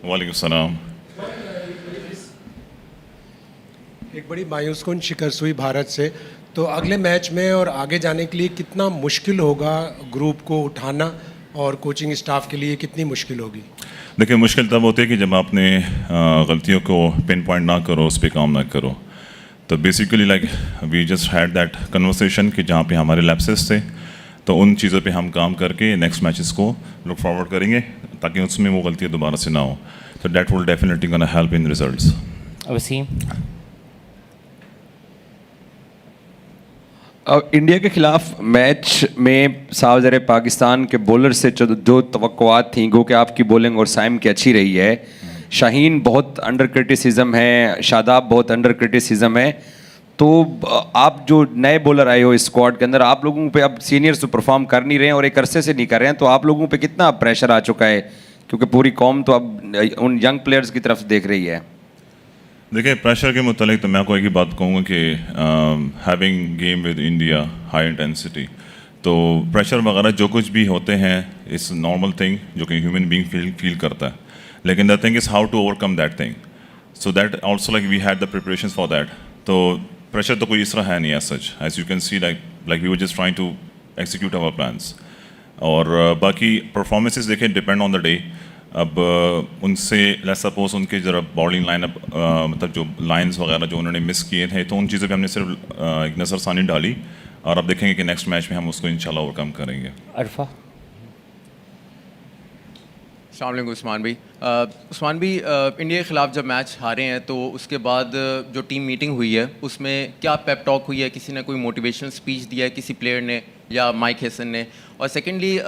वालेकुम सलाम। एक बड़ी मायूसकुन शिकस्त हुई भारत से, तो अगले मैच में और आगे जाने के लिए कितना मुश्किल होगा ग्रुप को उठाना, और कोचिंग स्टाफ के लिए कितनी मुश्किल होगी? देखिए, मुश्किल तब होती है कि जब आपने गलतियों को पिन पॉइंट ना करो, उस पर काम ना करो। तो basically like we just had that conversation कि जहाँ पे हमारे लैप्सेस थे, तो उन चीज़ों पे हम काम करके नेक्स्ट मैचेस को लुक फॉरवर्ड करेंगे ताकि उसमें वो गलतियाँ दोबारा से ना हो। तो that will definitely gonna help in results. Wasim. India के खिलाफ मैच में साफ ज़रा पाकिस्तान के बॉलर से जो तवक्कुआत थी गो कि आपकी बॉलिंग और साइम की अच्छी रही है। शाहीन बहुत अंडर क्रिटिसिज्म है, शादाब बहुत अंडर क्रिटिसिज्म है। तो आप जो नए बॉलर आए हो इस स्क्वाड के अंदर, आप लोगों पे अब सीनियर्स तो परफॉर्म कर नहीं रहे हैं और एक अरसे से नहीं कर रहे हैं, तो आप लोगों पे कितना प्रेशर आ चुका है, क्योंकि पूरी कौम तो अब उन यंग प्लेयर्स की तरफ देख रही है? देखिए, प्रेशर के मुतालिक तो मैं आपको एक ही बात कहूँगा कि having game with India high intensity, तो प्रेशर वगैरह जो कुछ भी होते हैं इट्स नॉर्मल थिंग जो कि ह्यूमन बीइंग फील करता है। लेकिन the thing is how to overcome that thing, so that also like we had the preparations for that. तो प्रेशर तो कोई इस तरह है नहीं as such, as you can see like we were just trying to execute our plans. और बाकी performances देखें डिपेंड ऑन द डे। अब उनसे लेट्स सपोज उनके जरा बॉलिंग लाइन मतलब जो लाइंस वगैरह जो उन्होंने मिस किए थे, तो उन चीज़ों पे हमने सिर्फ एक नज़रसानी डाली, और अब देखेंगे कि नेक्स्ट मैच में हम उसको इंशाल्लाह ओवरकम करेंगे। अरफा। अस्सलाम वालेकुम उस्मान भाई। उस्मान भाई, इंडिया के ख़िलाफ़ जब मैच हारे हैं तो उसके बाद जो टीम मीटिंग हुई है उसमें क्या पेप टॉक हुई है? किसी ने कोई मोटिवेशनल स्पीच दिया है किसी प्लेयर ने या माइक हैसन ने? और सेकेंडली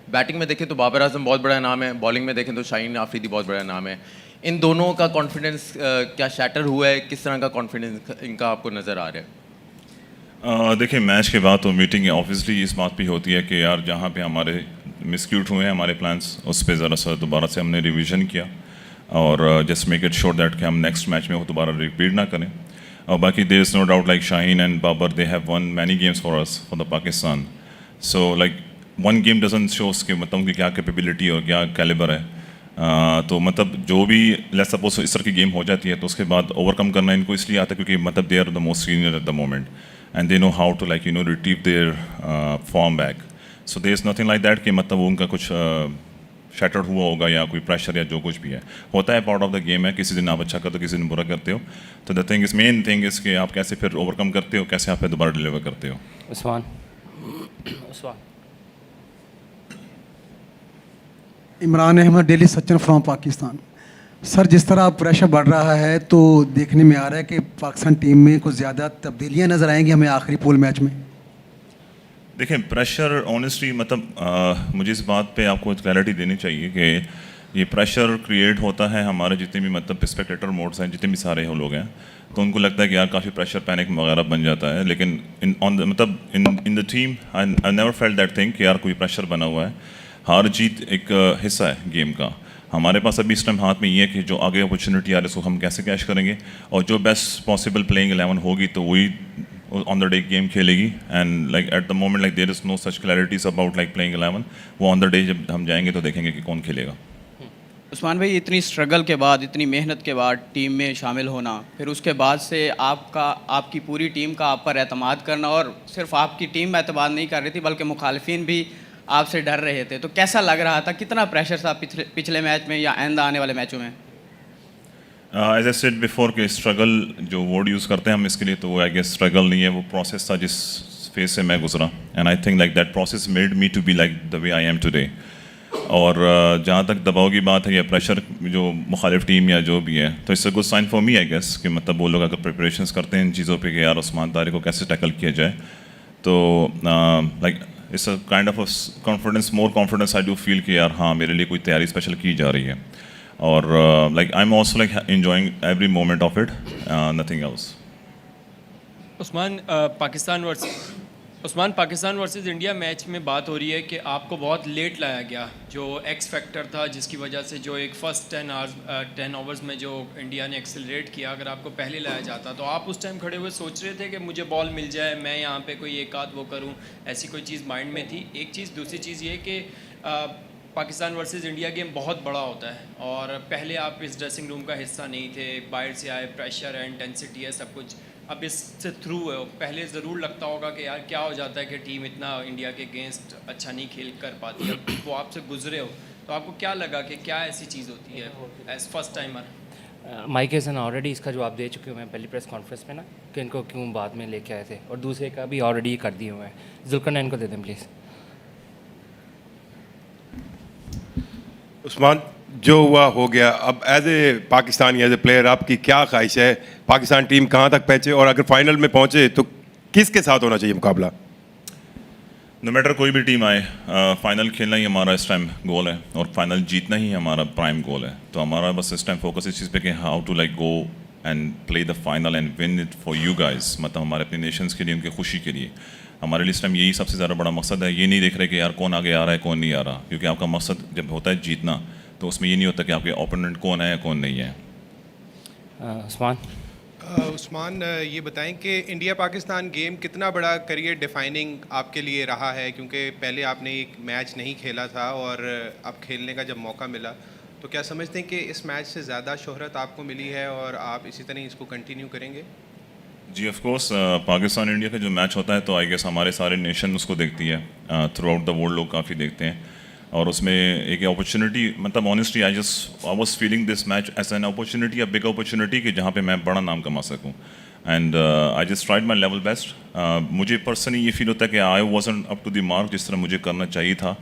बैटिंग में देखें तो बाबर आजम बहुत बड़ा नाम है, बॉलिंग में देखें तो शाहीन आफरीदी बहुत बड़ा नाम है। इन दोनों का कॉन्फिडेंस क्या शैटर हुआ है? किस तरह का कॉन्फिडेंस इनका आपको नज़र आ रहा है? देखिए, मैच के बाद तो मीटिंग ऑब्वियसली इस बात पे होती है कि यार जहाँ पे हमारे मिसक्यूट हुए हैं हमारे प्लान्स, उस पर ज़रा सा दोबारा से हमने रिवीजन किया, और just make it sure that कि हम नेक्स्ट मैच में वो दोबारा रिपीट ना करें। और बाकी there is no doubt like Shaheen and Babar they have won many games for us for the Pakistan, so like one game doesn't shows कि मतलब उनकी क्या कैपेबिलिटी और क्या कैलिबर है। तो मतलब जो भी लेट्स सपोज इस तरह की गेम हो जाती है तो उसके बाद ओवरकम करना इनको इसलिए आता है क्योंकि मतलब they are the most senior at the moment and they know how to like retrieve their form back. So there is nothing like that कि मतलब उनका कुछ शैटर्ड हुआ होगा या कोई प्रेशर या जो कुछ भी है, होता है, पार्ट ऑफ द गेम है। किसी दिन आप अच्छा करते हो, किसी दिन बुरा करते हो, तो the thing is main thing is कि आप कैसे फिर ओवरकम करते हो, कैसे आप फिर दोबारा डिलीवर करते हो। उस्मान। इमरान अहमद, डेली सचिन फ्रॉम पाकिस्तान। सर, जिस तरह प्रेशर बढ़ रहा है तो देखने में आ रहा है कि पाकिस्तान टीम में कुछ ज़्यादा तब्दीलियां नज़र आएंगी हमें आखिरी पूल मैच में। देखिए, प्रेशर ऑनेस्टली मतलब मुझे इस बात पे आपको क्लैरिटी देनी चाहिए कि ये प्रेशर क्रिएट होता है हमारे जितने भी मतलब स्पेक्टेटर मोड्स हैं, जितने भी सारे हो लोग हैं, तो उनको लगता है कि यार काफ़ी प्रेशर पैनिक वगैरह बन जाता है। लेकिन in the team I never felt that thing कि यार कोई प्रेशर बना हुआ है। हार जीत एक हिस्सा है गेम का। हमारे पास अभी इस टाइम हाथ में ये है कि जो आगे अपॉर्चुनिटी आ रही है उसको हम कैसे कैश करेंगे, और जो बेस्ट पॉसिबल प्लेइंग 11 होगी तो वही ऑन द डे गेम खेलेगी। And like at the moment like there is no such clarities about like playing 11। वो ऑन द डे जब हम जाएंगे तो देखेंगे कि कौन खेलेगा। उस्मान भाई, इतनी स्ट्रगल के बाद, इतनी मेहनत के बाद टीम में शामिल होना, फिर उसके बाद से आपकी पूरी टीम का आप पर एतमाद करना, और सिर्फ आपकी टीम एतमाद नहीं कर रही थी बल्कि मुखालिफिन भी आपसे डर रहे थे, तो कैसा लग रहा था? कितना प्रेशर था पिछले मैच में या आइंदा आने वाले मैचों में? एज आई सेड बिफोर कि स्ट्रगल जो वर्ड यूज़ करते हैं हम इसके लिए, तो वो आई गेस स्ट्रगल नहीं है, वो प्रोसेस था जिस फेज से मैं गुजरा। And I think like that process made me to be like the way I am today. और जहाँ तक दबाव की बात है या प्रेशर जो मुखालिफ टीम या जो भी है, तो it's a good sign for me I guess कि मतलब वो लोग अगर प्रिपरेशंस करते हैं इन चीज़ों पे कि यार उस्मान तारिक को कैसे टैकल किया जाए, तो like it's a kind of confidence, more confidence I do feel कि यार हाँ मेरे लिए कोई तैयारी स्पेशल की जा रही है। और like I am also like enjoying every moment of it, nothing else. Usman, Pakistan versus India match में बात हो रही है कि आपको बहुत लेट लाया गया, जो एक्स फैक्टर था जिसकी वजह से जो एक फ़र्स्ट 10 ओवर्स में जो इंडिया ने एक्सेलरेट किया, अगर आपको पहले लाया जाता तो आप उस टाइम खड़े हुए सोच रहे थे कि मुझे बॉल मिल जाए, मैं यहाँ पे कोई एक आध वो करूँ, ऐसी कोई चीज़ माइंड में थी? एक चीज़। दूसरी चीज़ ये कि पाकिस्तान वर्सेस इंडिया गेम बहुत बड़ा होता है और पहले आप इस ड्रेसिंग रूम का हिस्सा नहीं थे, बाहर से आए, प्रेशर है, इंटेंसिटी है, सब कुछ अब इससे थ्रू है। पहले ज़रूर लगता होगा कि यार क्या हो जाता है कि टीम इतना इंडिया के अगेंस्ट अच्छा नहीं खेल कर पाती है। वो आपसे गुजरे हो तो आपको क्या लगा कि क्या ऐसी चीज़ होती है as first timer? Mike Hesson already इसका जवाब दे चुके हुए हैं पहली प्रेस कॉन्फ्रेंस में ना, कि इनको क्यों बाद में लेके आए थे, और दूसरे का भी ऑलरेडी कर दिए हुए हैं। जुल्करनैन को दे दें प्लीज़। उस्मान, जो हुआ हो गया। अब as a Pakistani, as a player, आपकी क्या ख्वाहिश है पाकिस्तान टीम कहाँ तक पहुँचे, और अगर फाइनल में पहुँचे तो किसके साथ होना चाहिए मुकाबला? नो मैटर कोई भी टीम आए, फाइनल खेलना ही हमारा इस टाइम गोल है और फाइनल जीतना ही हमारा प्राइम गोल है। तो हमारा बस इस टाइम फोकस इस चीज़ पे कि how to like go and play the final and win it for you guys, मतलब हमारे अपने नेशंस के लिए, उनकी खुशी के लिए। हमारे लिए इस टाइम यही सबसे ज़्यादा बड़ा मकसद है। ये नहीं देख रहे कि यार कौन आगे आ रहा है कौन नहीं आ रहा, क्योंकि आपका मकसद जब होता है जीतना तो उसमें ये नहीं होता कि आपके ओपोनेंट कौन है या कौन नहीं है। उस्मान, उस्मान, ये बताएं कि इंडिया पाकिस्तान गेम कितना बड़ा करियर डिफाइनिंग आपके लिए रहा है, क्योंकि पहले आपने एक मैच नहीं खेला था और अब खेलने का जब मौका मिला तो क्या समझते हैं कि इस मैच से ज़्यादा शोहरत आपको मिली है और आप इसी तरह इसको कंटिन्यू करेंगे? जी ऑफ कोर्स, पाकिस्तान इंडिया का जो मैच होता है तो आई गेस हमारे सारे नेशन उसको देखती है, थ्रू आउट द वर्ल्ड लोग काफ़ी देखते हैं, और उसमें एक अपॉर्चुनिटी, मतलब honestly I was feeling this match as an opportunity, a big opportunity कि जहाँ पे मैं बड़ा नाम कमा सकूँ। And I just tried my level best. मुझे पर्सनली ये फील होता है कि I wasn't up to the mark जिस तरह मुझे करना चाहिए था,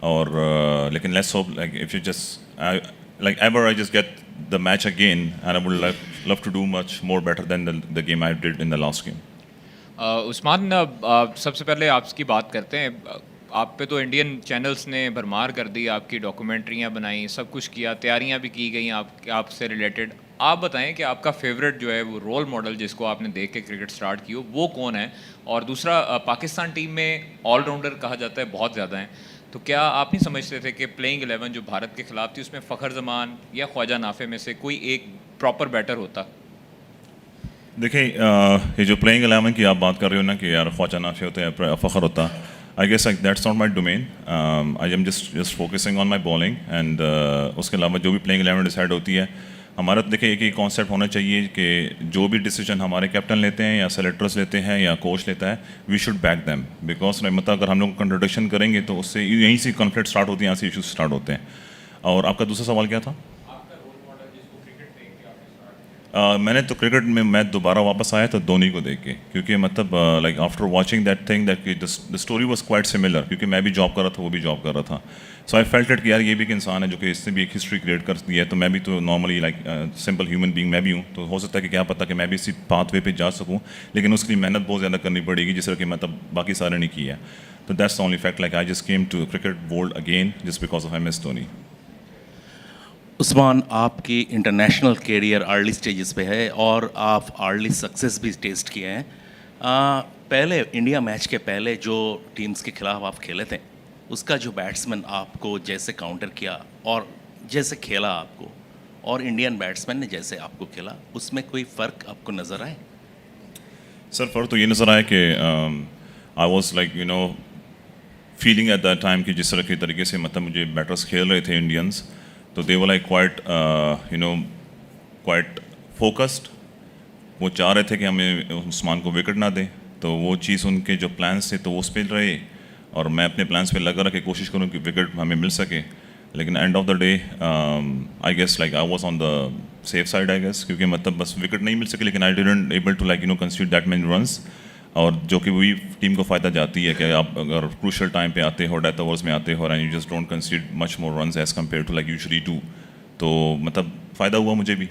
और लेकिन let's hope like if you just like ever I just get the match again and I would love to do much more better than the game I did in the last game. Usman, सबसे पहले आपकी बात करते हैं। आप पे तो Indian channels ने भरमार कर दी, आपकी डॉक्यूमेंट्रियाँ बनाई, सब कुछ किया, तैयारियाँ भी की गई आपसे रिलेटेड। आप बताएं कि आपका फेवरेट जो है वो रोल मॉडल जिसको आपने देख के क्रिकेट स्टार्ट की हो वो कौन है? और दूसरा, पाकिस्तान टीम में ऑलराउंडर कहा जाता है बहुत ज़्यादा हैं, तो क्या आप नहीं समझते थे कि प्लेइंग 11 जो भारत के ख़िलाफ़ थी उसमें फ़खर जमान या ख्वाजा नाफे में से कोई एक प्रॉपर बैटर होता? देखिए, ये जो प्लेइंग 11 की आप बात कर रहे हो ना कि यार ख्वाजा नाफे होते हैं, फ़खर होता, I guess like that's not my domain. I am just focusing on my bowling and उसके अलावा जो भी प्लेइंग 11 डिसाइड होती है हमारा, तो देखिए एक ही कॉन्सेप्ट होना चाहिए कि जो भी डिसीजन हमारे कैप्टन लेते हैं या सेलेक्टर्स लेते हैं या कोच लेता है, we should back them, because मतलब अगर हम लोग कंट्रोडिक्शन करेंगे तो उससे यहीं से कॉन्फ्लिक्ट स्टार्ट होती है, यहाँ से इशूज स्टार्ट होते हैं। और आपका दूसरा सवाल क्या था? मैंने तो क्रिकेट में मैं दोबारा वापस आया तो धोनी को देख के, क्योंकि मतलब like after watching that thing that the story was quite similar, क्योंकि मैं भी जॉब कर रहा था, वो भी जॉब कर रहा था। सो आई फेल्ट इट कि यार ये भी एक इंसान है जो कि इससे भी एक हिस्ट्री क्रिएट कर दी है, तो मैं भी तो normally like simple human being मैं भी हूँ, तो हो सकता है कि क्या पता कि मैं भी इसी पाथवे पे जा सकूँ, लेकिन उसके लिए मेहनत बहुत ज़्यादा करनी पड़ेगी जिस तरह कि मतलब बाकी सारे ने की है। तो that's the only fact, like I just came to cricket world again just because of MS Dhoni. Usman, आपकी इंटरनेशनल कैरियर अर्ली स्टेजेस पे है और आप अर्ली सक्सेस भी टेस्ट किए हैं। पहले इंडिया मैच के पहले जो टीम्स के खिलाफ आप खेले थे, उसका जो बैट्समैन आपको जैसे काउंटर किया और जैसे खेला आपको, और इंडियन बैट्समैन ने जैसे आपको खेला, उसमें कोई फ़र्क आपको नज़र आए? सर फ़र्क तो ये नज़र आया कि I was like you know feeling at that time कि जिस तरह के तरीके से मतलब मुझे बैटर्स खेल रहे थे इंडियंस, तो they were like quite you know quite focused. वो चाह रहे थे कि हमें उस्मान को विकेट ना दें, तो वो चीज़ उनके जो प्लान्स थे तो वो उस पर रहे, और मैं अपने प्लान्स पे लगा रहा कि कोशिश करूँ कि विकेट हमें मिल सके। लेकिन end of the day I guess like I was on the safe side I guess, क्योंकि मतलब बस विकेट नहीं मिल सके, लेकिन I didn't able to like you know concede that many runs, और जो कि वही टीम को फ़ायदा जाती है कि आप अगर क्रूशल टाइम पे आते हो, डेथ ओवर्स में आते हो, and you just don't concede much more runs as compare to like usually do, तो मतलब फ़ायदा हुआ मुझे भी।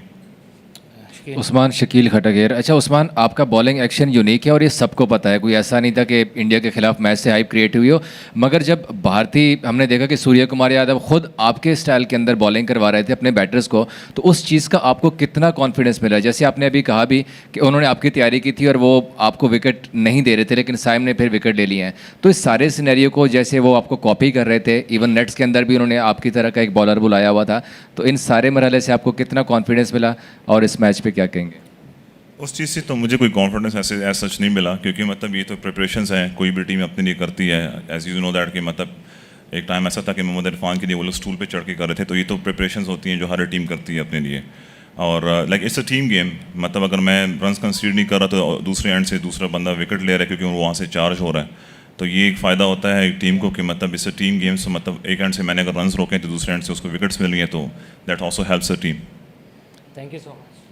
उस्मान, शकील खटगेर। अच्छा उस्मान, आपका बॉलिंग एक्शन यूनिक है और ये सबको पता है, कोई ऐसा नहीं था कि इंडिया के खिलाफ मैच से हाइप क्रिएट हुई हो, मगर जब भारतीय हमने देखा कि सूर्य कुमार यादव खुद आपके स्टाइल के अंदर बॉलिंग करवा रहे थे अपने बैटर्स को, तो उस चीज़ का आपको कितना कॉन्फिडेंस मिला? जैसे आपने अभी कहा भी कि उन्होंने आपकी तैयारी की थी और वो आपको विकेट नहीं दे रहे थे, लेकिन साइम ने फिर विकेट ले लिए हैं, तो इस सारे सिनेरियो को जैसे वो आपको कॉपी कर रहे थे, इवन नेट्स के अंदर भी उन्होंने आपकी तरह का एक बॉलर बुलाया हुआ था, तो इन सारे मरहले से आपको कितना कॉन्फिडेंस मिला और इस मैच पर क्या कहेंगे? उस चीज़ से तो मुझे कोई कॉन्फिडेंस ऐसे सच नहीं मिला, क्योंकि मतलब ये तो प्रिपरेशंस हैं, कोई भी टीम अपने लिए करती है, एज यू नो दैट कि मतलब एक टाइम ऐसा था कि मोहम्मद इरफान के लिए वो लोग स्टूल पे चढ़ के कर रहे थे। तो ये तो प्रिपरेशंस होती हैं जो हर टीम करती है अपने लिए। और like it's a team game, मतलब अगर मैं रन्स कंसीडर नहीं कर रहा तो दूसरे एंड से दूसरा बंदा विकेट ले रहा है क्योंकि वो वहाँ से चार्ज हो रहा है। तो ये एक फ़ायदा होता है एक टीम को कि मतलब इट्स अ टीम गेम। से मतलब एक एंड से मैंने अगर रन्स रोके तो दूसरे एंड से उसको विकेट्स मिल रही हैं, तो that also helps a team. Thank you so much.